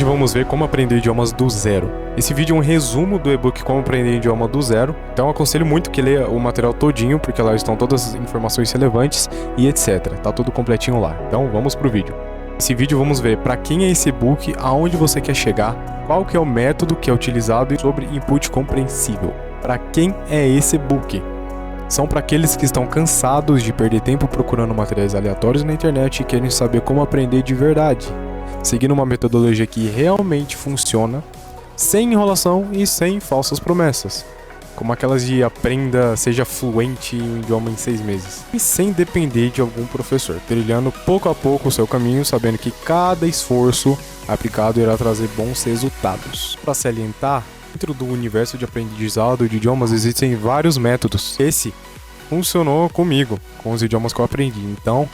Hoje vamos ver como aprender idiomas do zero. Esse vídeo é um resumo do e-book Como Aprender Idioma do Zero, então eu aconselho muito que leia o material todinho, porque lá estão todas as informações relevantes e etc. Tá tudo completinho lá. Então vamos pro vídeo. Nesse vídeo vamos ver para quem é esse e-book, aonde você quer chegar, qual que é o método que é utilizado e sobre input compreensível. Para quem é esse e-book? São para aqueles que estão cansados de perder tempo procurando materiais aleatórios na internet e querem saber como aprender de verdade, seguindo uma metodologia que realmente funciona, sem enrolação e sem falsas promessas, como aquelas de aprenda, seja fluente em um idioma em 6 meses, e sem depender de algum professor, trilhando pouco a pouco o seu caminho, sabendo que cada esforço aplicado irá trazer bons resultados. Para salientar, dentro do universo de aprendizado de idiomas existem vários métodos. Esse funcionou comigo, com os idiomas que eu aprendi, então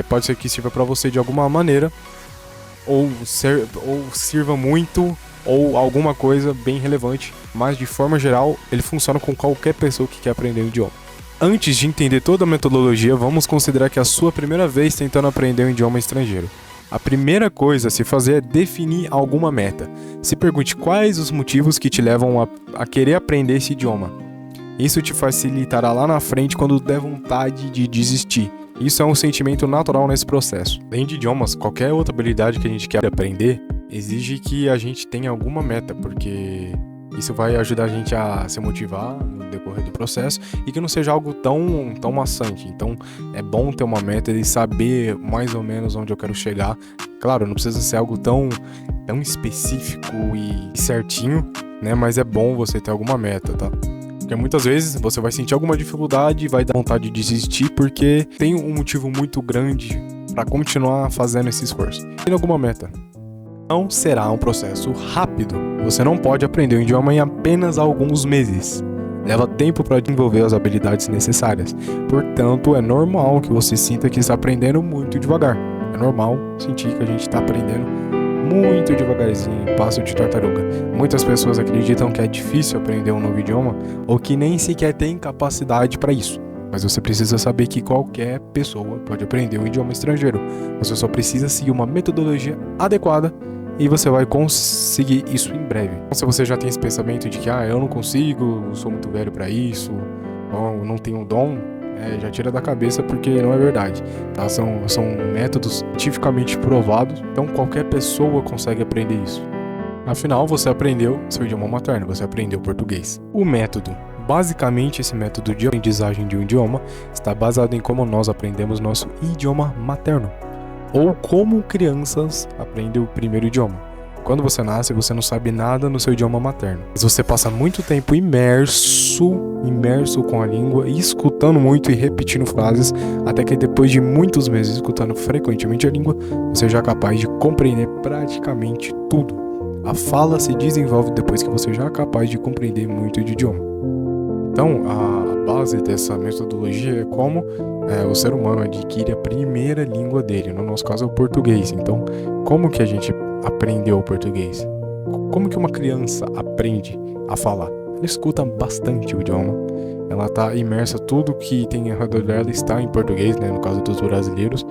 pode ser que sirva para você de alguma maneira, ou sirva muito, ou alguma coisa bem relevante, mas de forma geral ele funciona com qualquer pessoa que quer aprender um idioma. Antes de entender toda a metodologia, vamos considerar que é a sua primeira vez tentando aprender um idioma estrangeiro. A primeira coisa a se fazer é definir alguma meta. Se pergunte quais os motivos que te levam a querer aprender esse idioma. Isso te facilitará lá na frente quando der vontade de desistir. Isso é um sentimento natural nesse processo. Além de idiomas, qualquer outra habilidade que a gente quer aprender exige que a gente tenha alguma meta, porque isso vai ajudar a gente a se motivar no decorrer do processo e que não seja algo tão maçante. Então é bom ter uma meta e saber mais ou menos onde eu quero chegar. Claro, não precisa ser algo tão específico e certinho, né? Mas é bom você ter alguma meta, tá? Porque muitas vezes você vai sentir alguma dificuldade e vai dar vontade de desistir porque tem um motivo muito grande para continuar fazendo esse esforço. Tem alguma meta. Não será um processo rápido. Você não pode aprender um idioma em apenas alguns meses. Leva tempo para desenvolver as habilidades necessárias. Portanto, é normal que você sinta que está aprendendo muito devagar. É normal sentir que a gente está aprendendo muito devagarzinho, passo de tartaruga. Muitas pessoas acreditam que é difícil aprender um novo idioma ou que nem sequer tem capacidade para isso. Mas você precisa saber que qualquer pessoa pode aprender um idioma estrangeiro. Você só precisa seguir uma metodologia adequada e você vai conseguir isso em breve. Se você já tem esse pensamento de que eu não consigo, eu sou muito velho para isso, ou não tenho dom, já tira da cabeça porque não é verdade, tá? São métodos cientificamente provados, então qualquer pessoa consegue aprender isso. Afinal, você aprendeu seu idioma materno, você aprendeu português. O método. Basicamente, esse método de aprendizagem de um idioma está baseado em como nós aprendemos nosso idioma materno, ou como crianças aprendem o primeiro idioma. Quando você nasce, você não sabe nada no seu idioma materno, mas você passa muito tempo imerso com a língua, escutando muito e repetindo frases, até que depois de muitos meses escutando frequentemente a língua, você já é capaz de compreender praticamente tudo. A fala se desenvolve depois que você já é capaz de compreender muito de idioma. Então, a base dessa metodologia é como o ser humano adquire a primeira língua dele. No nosso caso é o português. Então, como que a gente aprendeu o português? Como que uma criança aprende a falar? Ela escuta bastante o idioma. Ela está imersa, tudo que tem ao redor dela está em português, né? No caso dos brasileiros.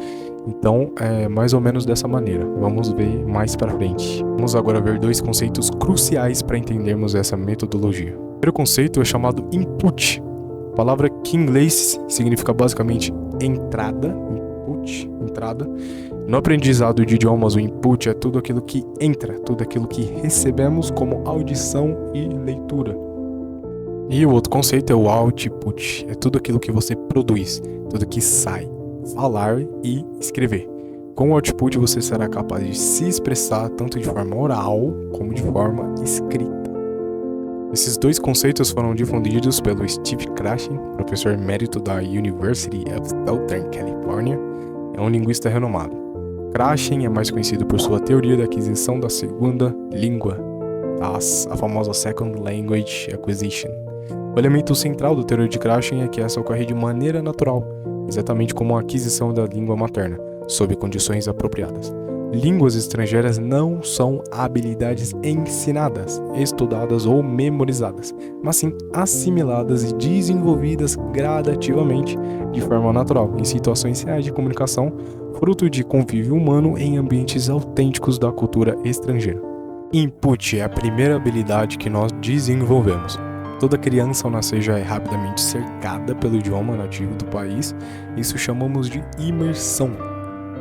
Então, é mais ou menos dessa maneira. Vamos ver mais para frente. Vamos agora ver 2 conceitos cruciais para entendermos essa metodologia. O primeiro conceito é chamado input. A palavra que em inglês significa basicamente entrada. Input, entrada. No aprendizado de idiomas, o input é tudo aquilo que entra, tudo aquilo que recebemos como audição e leitura. E o outro conceito é o output, é tudo aquilo que você produz, tudo que sai, falar e escrever. Com o output você será capaz de se expressar tanto de forma oral como de forma escrita. Esses 2 conceitos foram difundidos pelo Steve Krashen, professor emérito da University of Southern California, é um linguista renomado. Krashen é mais conhecido por sua teoria da aquisição da segunda língua, a famosa Second Language Acquisition. O elemento central da teoria de Krashen é que essa ocorre de maneira natural, exatamente como a aquisição da língua materna, sob condições apropriadas. Línguas estrangeiras não são habilidades ensinadas, estudadas ou memorizadas, mas sim assimiladas e desenvolvidas gradativamente de forma natural, em situações reais de comunicação, fruto de convívio humano em ambientes autênticos da cultura estrangeira. Input é a primeira habilidade que nós desenvolvemos. Toda criança ao nascer já é rapidamente cercada pelo idioma nativo do país, isso chamamos de imersão.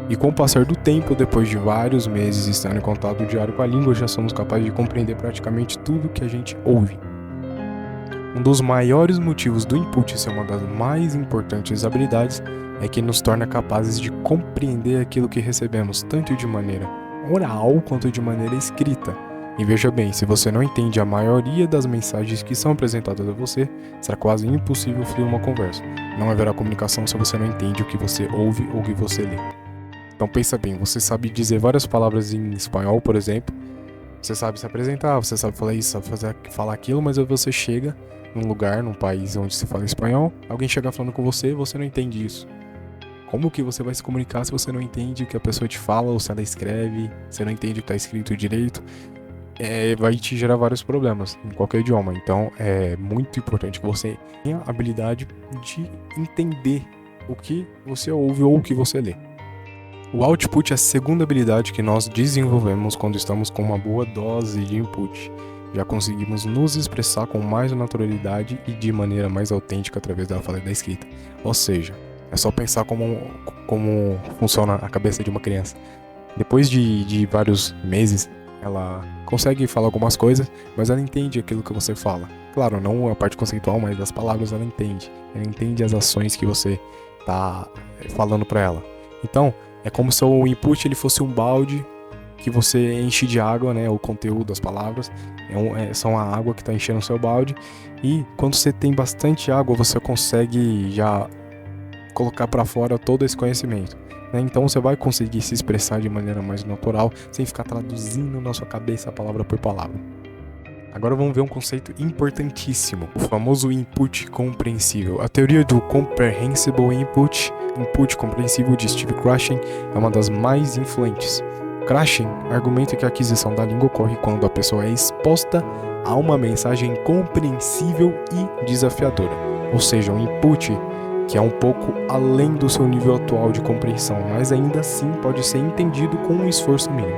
E com o passar do tempo, depois de vários meses estando em contato diário com a língua, já somos capazes de compreender praticamente tudo que a gente ouve. Um dos maiores motivos do input ser uma das mais importantes habilidades é que nos torna capazes de compreender aquilo que recebemos, tanto de maneira oral quanto de maneira escrita. E veja bem, se você não entende a maioria das mensagens que são apresentadas a você, será quase impossível fluir uma conversa. Não haverá comunicação se você não entende o que você ouve ou o que você lê. Então pensa bem, você sabe dizer várias palavras em espanhol, por exemplo, você sabe se apresentar, você sabe falar isso, sabe falar aquilo, mas aí você chega num lugar, num país onde se fala espanhol, alguém chega falando com você não entende isso. Como que você vai se comunicar se você não entende o que a pessoa te fala ou se ela escreve, você não entende o que está escrito direito? Vai te gerar vários problemas em qualquer idioma. Então é muito importante que você tenha a habilidade de entender o que você ouve ou o que você lê. O output é a segunda habilidade que nós desenvolvemos quando estamos com uma boa dose de input. Já conseguimos nos expressar com mais naturalidade e de maneira mais autêntica através da fala e da escrita. Ou seja, é só pensar como funciona a cabeça de uma criança. Depois de vários meses, ela consegue falar algumas coisas, mas ela entende aquilo que você fala. Claro, não a parte conceitual, mas as palavras ela entende. Ela entende as ações que você está falando para ela. Então, é como se o input ele fosse um balde que você enche de água, né? O conteúdo, as palavras, são a água que está enchendo o seu balde. E quando você tem bastante água, você consegue já colocar para fora todo esse conhecimento. Então você vai conseguir se expressar de maneira mais natural, sem ficar traduzindo na sua cabeça palavra por palavra. Agora vamos ver um conceito importantíssimo, o famoso input compreensível. A teoria do Comprehensible Input, input compreensível de Steve Krashen, é uma das mais influentes. Krashen argumenta que a aquisição da língua ocorre quando a pessoa é exposta a uma mensagem compreensível e desafiadora, ou seja, um input que é um pouco além do seu nível atual de compreensão, mas ainda assim pode ser entendido com um esforço mínimo.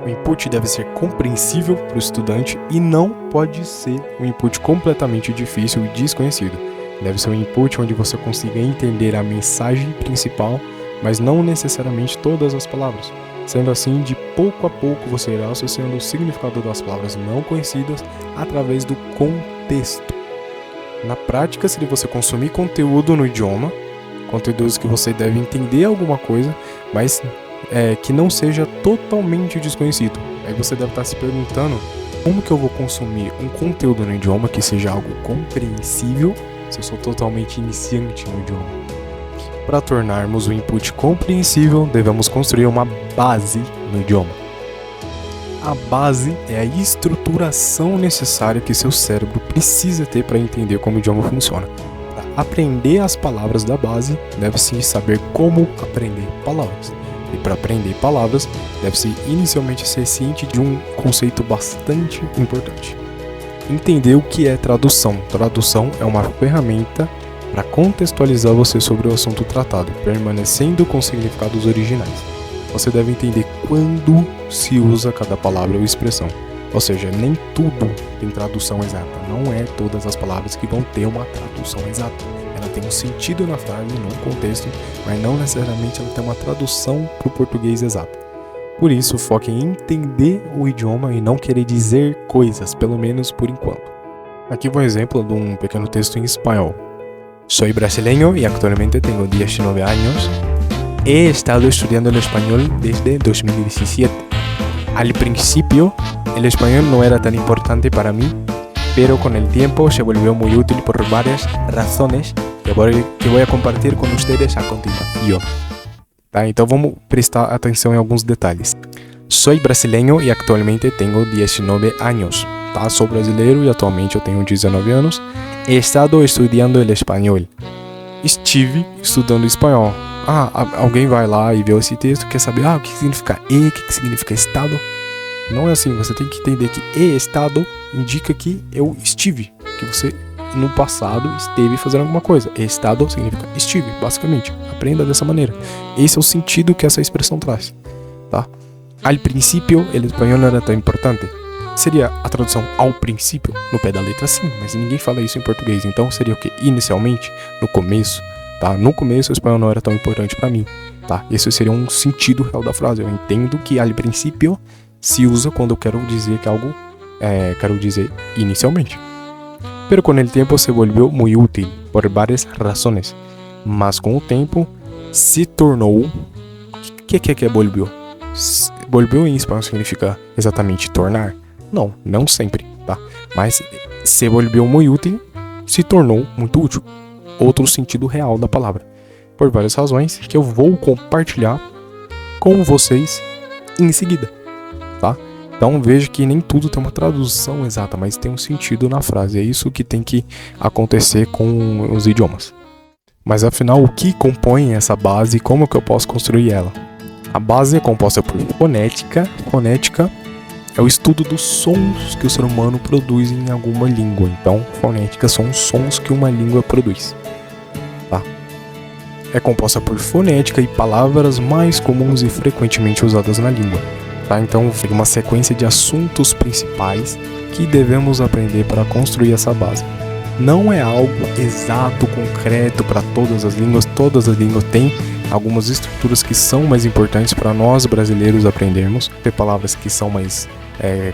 O input deve ser compreensível para o estudante e não pode ser um input completamente difícil e desconhecido. Deve ser um input onde você consiga entender a mensagem principal, mas não necessariamente todas as palavras. Sendo assim, de pouco a pouco você irá associando o significado das palavras não conhecidas através do contexto. Na prática, se você consumir conteúdo no idioma, conteúdos que você deve entender alguma coisa, mas que não seja totalmente desconhecido. Aí você deve estar se perguntando, como que eu vou consumir um conteúdo no idioma que seja algo compreensível se eu sou totalmente iniciante no idioma? Para tornarmos o input compreensível, devemos construir uma base no idioma. A base é a estruturação necessária que seu cérebro precisa ter para entender como o idioma funciona. Para aprender as palavras da base, deve-se saber como aprender palavras. E para aprender palavras, deve-se inicialmente ser ciente de um conceito bastante importante. Entender o que é tradução. Tradução é uma ferramenta para contextualizar você sobre o assunto tratado, permanecendo com significados originais. Você deve entender quando se usa cada palavra ou expressão. Ou seja, nem tudo tem tradução exata. Não é todas as palavras que vão ter uma tradução exata. Ela tem um sentido na frase, num contexto, mas não necessariamente ela tem uma tradução para o português exata. Por isso, foque em entender o idioma e não querer dizer coisas, pelo menos por enquanto. Aqui vai um exemplo de um pequeno texto em espanhol. Soy brasileño y actualmente tengo 19 años. He estado estudiando el español desde 2017. Al principio, el español no era tan importante para mí, pero con el tiempo se volvió muy útil por varias razones que voy a compartir con ustedes a continuación. Tá, então vamos prestar atenção em alguns detalhes. Soy brasileño y actualmente tengo 19 años. Tá, sou brasileiro e atualmente eu tenho 19 anos. He estado estudiando el español. Estive estudando espanhol. Alguém vai lá e vê esse texto, quer saber o que significa o que significa estado. Não é assim, você tem que entender que estado indica que eu estive, que você no passado esteve fazendo alguma coisa. Estado significa estive, basicamente. Aprenda dessa maneira. Esse é o sentido que essa expressão traz, tá? Al principio, el espanhol não era tão importante. Seria a tradução ao princípio, no pé da letra sim, mas ninguém fala isso em português. Então seria o que? Inicialmente, no começo, tá? No começo o espanhol não era tão importante para mim, tá? Esse seria um sentido real da frase. Eu entendo que al principio se usa quando eu quero dizer que algo quero dizer inicialmente. Pero con el tiempo se volvió muy útil por varias razones. Mas com o tempo se tornou... O que é volvió? Volvió em espanhol significa exatamente tornar? Não sempre, tá? Mas se volvió muy útil, se tornou muito útil. Outro sentido real da palavra. Por várias razões que eu vou compartilhar com vocês em seguida, tá? Então veja que nem tudo tem uma tradução exata, mas tem um sentido na frase. É isso que tem que acontecer com os idiomas. Mas afinal, o que compõe essa base e como que eu posso construir ela? A base é composta por fonética. Fonética é o estudo dos sons que o ser humano produz em alguma língua. Então, fonética são os sons que uma língua produz, tá? É composta por fonética e palavras mais comuns e frequentemente usadas na língua. Tá? Então, uma sequência de assuntos principais que devemos aprender para construir essa base. Não é algo exato, concreto para todas as línguas. Todas as línguas têm algumas estruturas que são mais importantes para nós brasileiros aprendermos. Tem palavras que são mais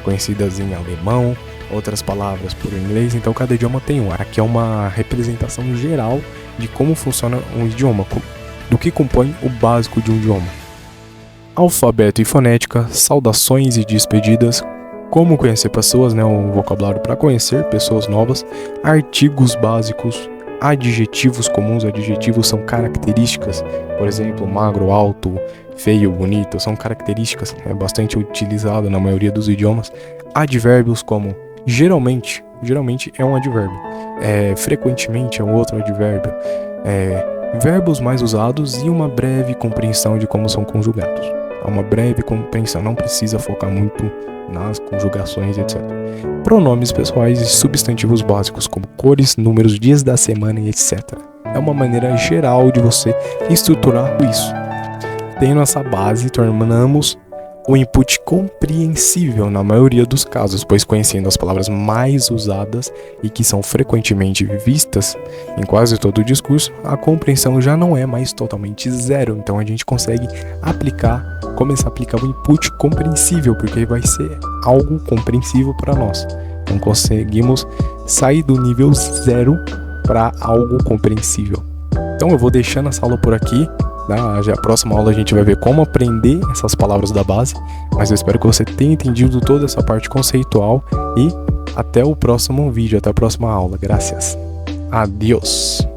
conhecidas em alemão, outras palavras por inglês. Então, cada idioma tem um. Aqui é uma representação geral de como funciona um idioma, do que compõe o básico de um idioma. Alfabeto e fonética, saudações e despedidas, como conhecer pessoas, um vocabulário para conhecer pessoas novas, artigos básicos, adjetivos comuns. Adjetivos são características, por exemplo, magro, alto, feio, bonito, são características, é bastante utilizado na maioria dos idiomas. Advérbios como geralmente é um advérbio, frequentemente é um outro advérbio, verbos mais usados e uma breve compreensão de como são conjugados. Uma breve compreensão, não precisa focar muito nas conjugações, etc. Pronomes pessoais e substantivos básicos, como cores, números, dias da semana e etc. É uma maneira geral de você estruturar isso. Tendo essa base, tornamos o input compreensível na maioria dos casos, pois conhecendo as palavras mais usadas e que são frequentemente vistas em quase todo o discurso, a compreensão já não é mais totalmente zero. Então a gente consegue começar a aplicar o input compreensível, porque vai ser algo compreensível para nós. Então conseguimos sair do nível zero para algo compreensível. Então eu vou deixando essa aula por aqui. Já a próxima aula a gente vai ver como aprender essas palavras da base, mas eu espero que você tenha entendido toda essa parte conceitual e até o próximo vídeo, até a próxima aula. Graças. Adiós.